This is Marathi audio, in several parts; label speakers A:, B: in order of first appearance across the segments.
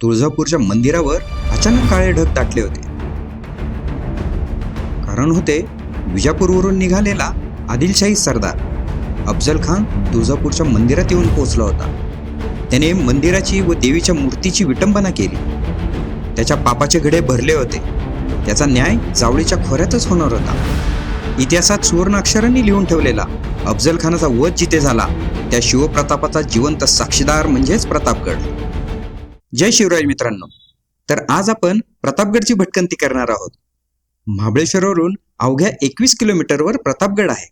A: तुळजापूरच्या मंदिरावर अचानक काळे ढग दाटले होते. कारण होते विजापूरवरून निघालेला आदिलशाही सरदार अफजल खान तुळजापूरच्या मंदिरात येऊन पोहोचला होता. त्याने मंदिराची व देवीच्या मूर्तीची विटंबना केली. त्याच्या पापाचे घडे भरले होते. त्याचा न्याय जावळीच्या खोऱ्यातच होणार होता. इतिहासात सुवर्ण अक्षरांनी लिहून ठेवलेला अफजल खानाचा वध जिथे झाला त्या शिवप्रतापाचा जिवंत साक्षीदार म्हणजेच प्रतापगड. जय शिवराय मित्रांनो. तर आज आपण प्रतापगडची भटकंती करणार आहोत. महाबळेश्वरवरून अवघ्या 21 किलोमीटरवर प्रतापगड आहे.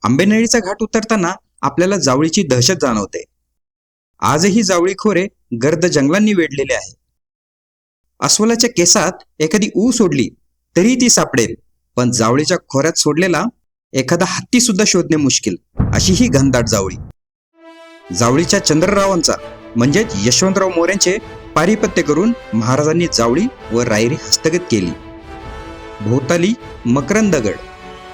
A: आंबेनळीचा घाट उतरताना आपल्याला जावळीची दहशत जाणवते. आजही जावळी खोरे गर्द जंगलांनी वेढलेले आहे. अस्वलाच्या केसात एखादी ऊ सोडली तरी ती सापडेल, पण जावळीच्या खोऱ्यात सोडलेला एखादा हत्ती सुद्धा शोधणे मुश्किल, अशी ही घनदाट जावळी. जावळीच्या चंद्ररावांचा म्हणजेच यशवंतराव मोऱ्यांचे पारिपत्य करून महाराजांनी जावळी व रायरी हस्तगत केली. भोवताली मकरंदगड,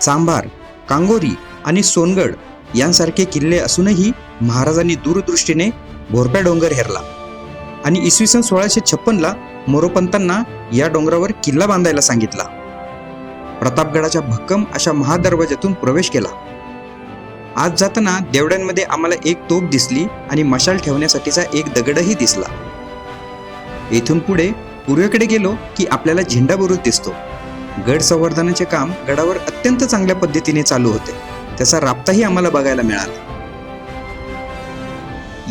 A: चांभार, कांगोरी आणि सोनगड यांसारखे किल्ले असूनही महाराजांनी दूरदृष्टीने भोरप्या डोंगर हेरला आणि इसवी सन 1656ला मोरोपंतांना या डोंगरावर किल्ला बांधायला सांगितला. प्रतापगडाच्या भक्कम अशा महादरवाज्यातून प्रवेश केला. आज जाताना देवड्यांमध्ये आम्हाला एक तोफ दिसली आणि मशाल ठेवण्यासाठीचा एक दगडही दिसला. येथून पुढे पूर्वेकडे गेलो की आपल्याला झेंडा बुरुज दिसतो. गड संवर्धनाचे काम गडावर अत्यंत चांगल्या पद्धतीने चालू होते. त्याचा राबताही आम्हाला बघायला मिळाला.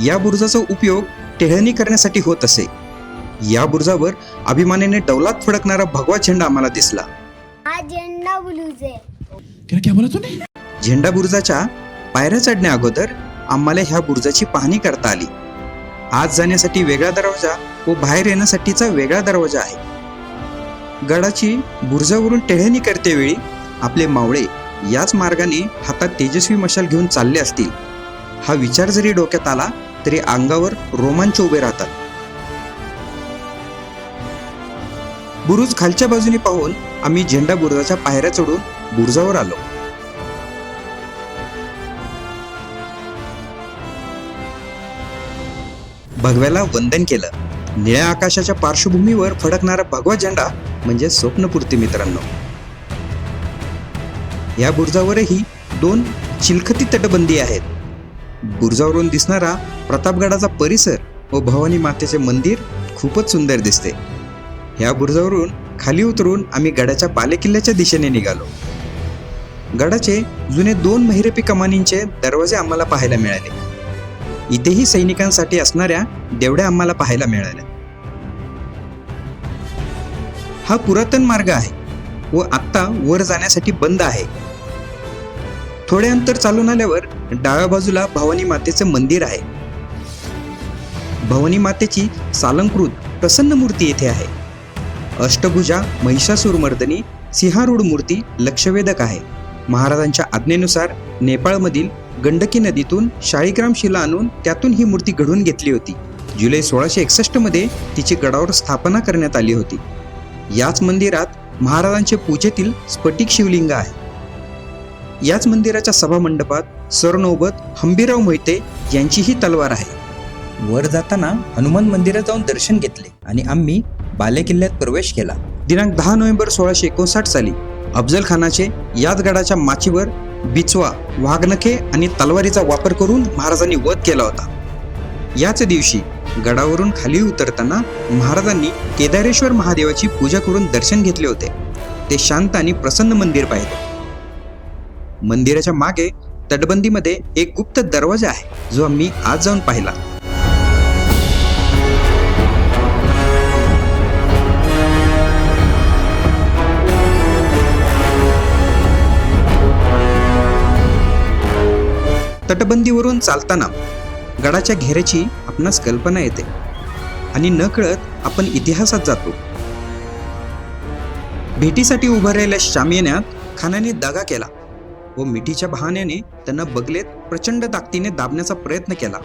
A: या बुरुजाचा उपयोग टेहळणी करण्यासाठी होत असे. या बुरुजावर अभिमानाने डौलात फडकणारा भगवा झेंडा आम्हाला दिसला.
B: झेंडा बुरुज आहे.
C: क्या बोला तूने?
A: झेंडा बुरुजाच्या पायऱ्या चढण्या अगोदर आम्हाला ह्या बुरुजाची पाहणी करता आली. आत जाण्यासाठी वेगळा दरवाजा व बाहेर येण्यासाठीचा वेगळा दरवाजा आहे. गडाची बुरुजावरून टेहळणी करतेवेळी आपले मावळे याच मार्गाने हातात तेजस्वी मशाल घेऊन चालले असतील, हा विचार जरी डोक्यात आला तरी अंगावर रोमांच उभे राहतात. बुरुज खालच्या बाजूने पाहून आम्ही झेंडा बुरुजाच्या पायऱ्या चढून बुरुजावर आलो. भगव्याला वंदन केलं. निळ्या आकाशाच्या पार्श्वभूमीवर फडकणारा भगवा झेंडा म्हणजे स्वप्नपूर्ती मित्रांनो. या बुरुजावरही 2 चिलखती तटबंदी आहेत. बुरुजावरून दिसणारा प्रतापगडाचा परिसर व भवानी मातेचे मंदिर खूपच सुंदर दिसते. या बुरुजावरून खाली उतरून आम्ही गडाच्या बालेकिल्ल्याच्या दिशेने निघालो. गडाचे जुने 2 महिरपी कमानींचे दरवाजे आम्हाला पाहायला मिळाले. इथेही सैनिकांसाठी असणाऱ्या देवड्या आम्हाला पाहायला मिळाल्या. हा पुरातन मार्ग आहे व आत्ता वर जाण्यासाठी बंद आहे. थोडे अंतर चालून आल्यावर डाव्या बाजूला भवानी मातेचे मंदिर आहे. भवानी मातेची सालंकृत प्रसन्न मूर्ती येथे आहे. अष्टभुजा महिषासुरमर्दिनी सिंहारूढ मूर्ती लक्षवेधक आहे. महाराजांच्या आज्ञेनुसार नेपाळमधील गंडकी नदीतून शाळीग्राम शिला आणून त्यातून ही मूर्ती घडवून घेतली होती. जुलै 1661 मध्ये तिची गडावर स्थापना करण्यात आली होती. याच मंदिरात महाराजांचे पूजेतील स्फटिक शिवलिंग आहे. याच मंदिराच्या सभामंडपात सरनौबत हंबीराव मोहिते यांचीही तलवार आहे. वर जाताना हनुमान मंदिरात जाऊन दर्शन घेतले आणि आम्ही बालेकिल्ल्यात प्रवेश केला. दिनांक 10 नोव्हेंबर 1659 साली अफजल खानाचे याच गडाच्या माचीवर बिचवा, वाघनखे आणि तलवारीचा वापर करून महाराजांनी वध केला होता. याच दिवशी गडावरून खाली उतरताना महाराजांनी केदारेश्वर महादेवाची पूजा करून दर्शन घेतले होते. ते शांत आणि प्रसन्न मंदिर पाहिले. मंदिराच्या मागे तटबंदीमध्ये एक गुप्त दरवाजा आहे जो आम्ही आज जाऊन पाहिला. तटबंदीवरून चालताना गडाच्या घेऱ्याची आपणास कल्पना येते आणि नकळत आपण इतिहासात जातो. भेटीसाठी उभारलेल्या शामियान्यात खानाने दगा केला व मिठीच्या बहाण्याने त्यांना बगलेत प्रचंड ताकदीने दाबण्याचा प्रयत्न केला,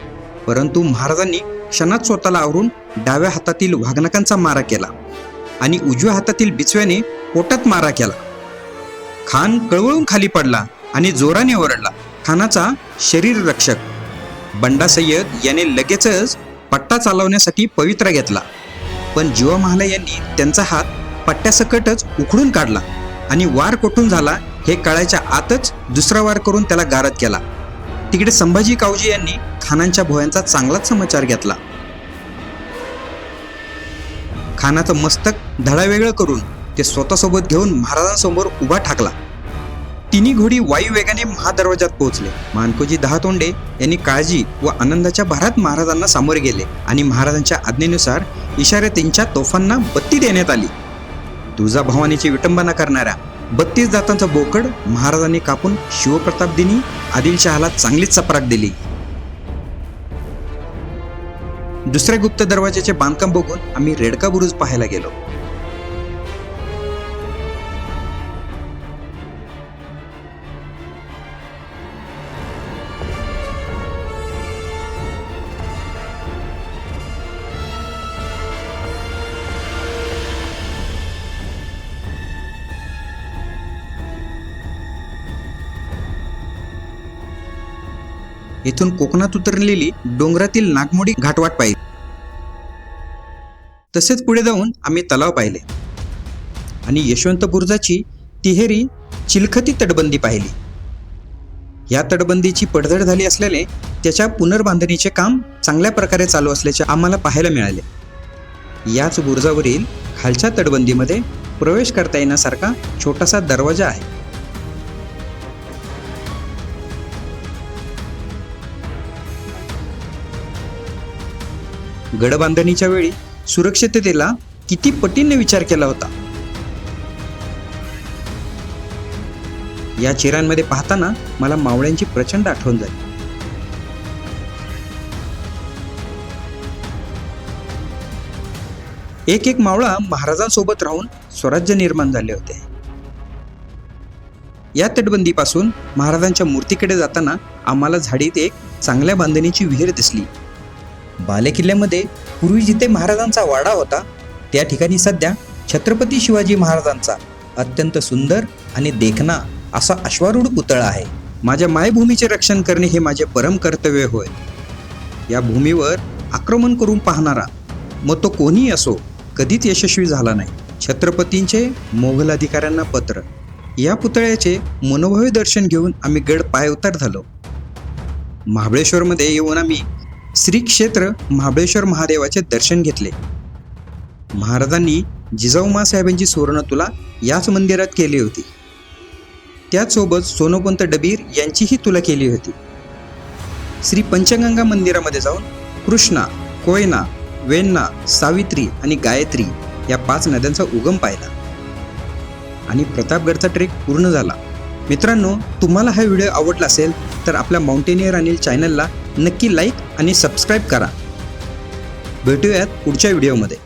A: परंतु महाराजांनी क्षणात स्वतःला आवरून डाव्या हातातील वाघनकांचा मारा केला आणि उजव्या हातातील बिचव्याने पोटात मारा केला. खान कळवळून खाली पडला आणि जोराने ओरडला. खानाचा शरीर रक्षक बंडा सय्यद याने लगेचच पट्टा चालवण्यासाठी पवित्रा घेतला, पण जीवा महाले यांनी त्यांचा हात पट्ट्यासकटच उखडून काढला आणि वार कोठून झाला हे कळायच्या आतच दुसरा वार करून त्याला गारद केला. तिकडे संभाजी कावजी यांनी खानांच्या भोयांचा चांगलाच समाचार घेतला. खानाचं मस्तक धडावेगळं करून ते स्वतःसोबत घेऊन महाराजांसमोर उभा ठाकला. तिन्ही घोडी वायुवेगाने महादरवाजात पोहोचले. मानकोजी दहातोंडे यांनी काळजी व आनंदाच्या भरात महाराजांना सामोरे गेले आणि महाराजांच्या आज्ञेनुसार इशाऱ्यातींच्या तोफांना बत्ती देण्यात आली. तुळजाभवानीची विटंबना करणाऱ्या 32 दातांचा बोकड महाराजांनी कापून शिवप्रतापदिनी आदिलशहाला चांगलीच चपराक दिली. दुसऱ्या गुप्त दरवाजाचे बांधकाम बघून आम्ही रेडका बुरुज पाहायला गेलो. इथून कोकणात उतरलेली डोंगरातील नागमोडी घाटवाट पाहिली. तसेच पुढे जाऊन आम्ही तलाव पाहिले आणि यशवंतपुरजाची तिहेरी चिलखती तटबंदी पाहिली. या तटबंदीची पडझड झाली असल्याने त्याच्या पुनर्बांधणीचे काम चांगल्या प्रकारे चालू असल्याचे आम्हाला पाहायला मिळाले. याच बुरुजावरील खालच्या तटबंदीमध्ये प्रवेश करता येण्यासारखा छोटासा दरवाजा आहे. गडबांधणीच्या वेळी सुरक्षिततेला किती पटीने विचार केला होता. या चिरांमध्ये पाहताना मला मावळ्यांची प्रचंड आठवण झाली. एक एक मावळा महाराजांसोबत राहून स्वराज्य निर्माण झाले होते. या तटबंदीपासून महाराजांच्या मूर्तीकडे जाताना आम्हाला झाडीत एक चांगल्या बांधणीची विहीर दिसली. बालेकिल्ल्यामध्ये पूर्वी जिथे महाराजांचा वाडा होता त्या ठिकाणी सध्या छत्रपती शिवाजी महाराजांचा अत्यंत सुंदर आणि देखणा असा अश्वारूढ पुतळा आहे. माझ्या मायभूमीचे रक्षण करणे हे माझे परम कर्तव्य होय. या भूमीवर आक्रमण करून पाहणारा मग तो कोणीही असो कधीच यशस्वी झाला नाही. छत्रपतींचे मोगल अधिकाऱ्यांना पत्र. या पुतळ्याचे मनोभावे दर्शन घेऊन आम्ही गड पायउतार झालो. महाबळेश्वरमध्ये येऊन आम्ही श्री क्षेत्र महाबळेश्वर महादेवाचे दर्शन घेतले. महाराजांनी जिजाऊ साहेबांची सुवर्णतुला याच मंदिरात केली होती. त्याचसोबत सोनोपंत डबीर यांचीही तुला केली होती. श्री पंचगंगा मंदिरामध्ये जाऊन कृष्णा, कोयना, वेण्णा, सावित्री आणि गायत्री या 5 नद्यांचा उगम पाहिला आणि प्रतापगडचा ट्रेक पूर्ण झाला. मित्रांनो, तुम्हाला हा व्हिडिओ आवडला असेल तर आपल्या माउंटेनियर अनिल चॅनलला नक्की लाईक आणि सबस्क्राईब करा. भेटूयात पुढच्या व्हिडिओमध्ये.